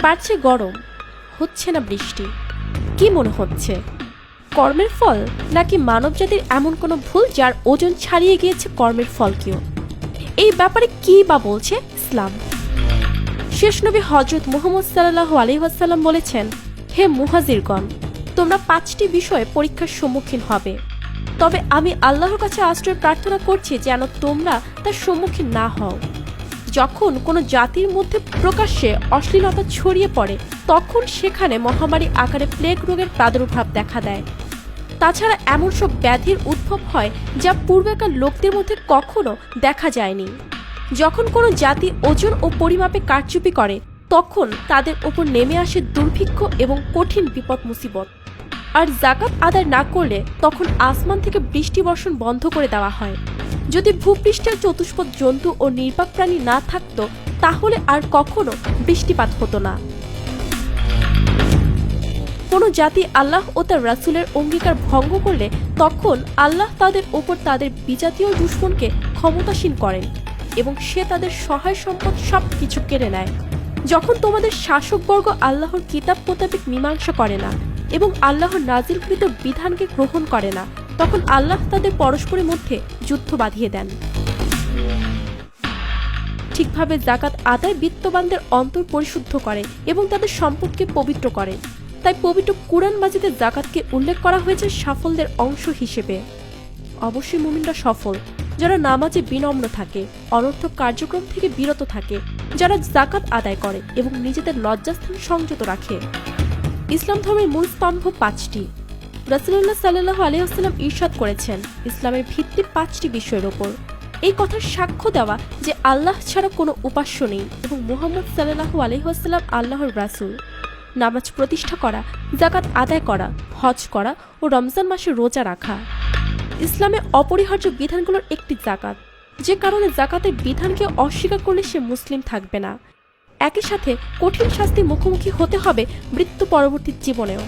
বাড়ছে গরম, হচ্ছে না বৃষ্টি। কি মনে হচ্ছে, কর্মের ফল নাকি মানবজাতির এমন কোনো ভুল যার ওজন ছাড়িয়ে গিয়েছে কর্মের ফলকেও? এই ব্যাপারে কি বা বলছে ইসলাম? শেষ নবী হযরত মুহাম্মদ সাল্লাল্লাহু আলাইহি ওয়াসাল্লাম বলেছেন, হে মুহাজিরগণ, তোমরা 5টি বিষয়ে পরীক্ষার সম্মুখীন হবে, তবে আমি আল্লাহর কাছে আশ্রয় প্রার্থনা করছি যেন তোমরা তার সম্মুখীন না হও। যখন কোনো জাতির মধ্যে প্রকাশ্যে অশ্লীলতা ছড়িয়ে পড়ে, তখন সেখানে মহামারী আকারে প্লেগ রোগের প্রাদুর্ভাব দেখা দেয়। তাছাড়া এমন সব ব্যাধির উদ্ভব হয় যা পূর্বেকার লোকদের মধ্যে কখনো দেখা যায়নি। যখন কোনো জাতি ওজন ও পরিমাপে কারচুপি করে, তখন তাদের ওপর নেমে আসে দুর্ভিক্ষ এবং কঠিন বিপদ মুসিবত। আর যাকাত আদায় না করলে তখন আসমান থেকে বৃষ্টি বর্ষণ বন্ধ করে দেওয়া হয়। যদি ভূপৃষ্ঠের চতুষ্পদ জন্তু ও নির্বাক প্রাণী না থাকতো, তাহলে আর কখনো বৃষ্টিপাত হতো না। কোনো জাতি আল্লাহ ও তার রাসূলের অঙ্গীকার ভঙ্গ করলে তখন আল্লাহ তাদের ওপর তাদের বিজাতীয় দুশমনকে ক্ষমতাসীন করেন এবং সে তাদের সহায় সম্পদ সব কিছু কেড়ে নেয়। যখন তোমাদের শাসকবর্গ আল্লাহর কিতাব মোতাবেক মীমাংসা করে না এবং আল্লাহর নাজিলকৃত বিধানকে গ্রহণ করে না, তখন আল্লাহ তাদের পরস্পরের মধ্যে যুদ্ধ বাঁধিয়ে দেন। ঠিকভাবে যাকাত আদায় বিত্তবানদের অন্তর পরিশুদ্ধ করে এবং তাদের সম্পদকে পবিত্র করে। তাই পবিত্র কুরআন মাজিদে যাকাতকে উল্লেখ করা হয়েছে সাফল্যের অংশ হিসেবে। অবশ্যই মুমিনরা সফল যারা নামাজে বিনম্র থাকে, অনর্থক কার্যক্রম থেকে বিরত থাকে, যারা যাকাত আদায় করে এবং নিজেদের লজ্জাস্থান সংযত রাখে। ইসলাম ধর্মের মূল স্তম্ভ 5টি। রাসূলুল্লাহ সাল্লাল্লাহু আলাইহি ওয়াসাল্লাম ইরশাদ করেছেন, ইসলামের ভিত্তি 5টি বিষয়ের ওপর। এই কথার সাক্ষ্য দেওয়া যে আল্লাহ ছাড়া কোনো উপাস্য নেই এবং মুহাম্মদ সাল্লাল্লাহু আলাইহি ওয়াসাল্লাম আল্লাহর রাসূল। নামাজ প্রতিষ্ঠা করা, যাকাত আদায় করা, হজ করা ও রমজান মাসে রোজা রাখা। ইসলামে অপরিহার্য বিধানগুলোর একটি যাকাত, যে কারণে যাকাতের বিধানকে অস্বীকার করলে সে মুসলিম থাকবে না। একই সাথে কঠিন শাস্তির মুখোমুখি হতে হবে মৃত্যু পরবর্তী জীবনেও।